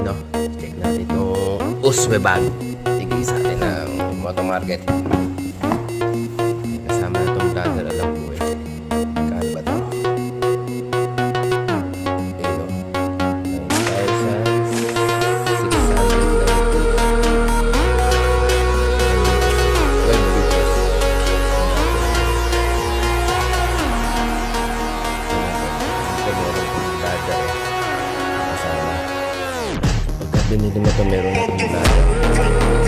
no? Check natin itong Usbebag. Tigil sa atin ng Moto Market. Kasama na itong vlogger, alam ko eh. Kano ba ito? Ito. 9,690. Binili mo ito, meron na itong vlogger.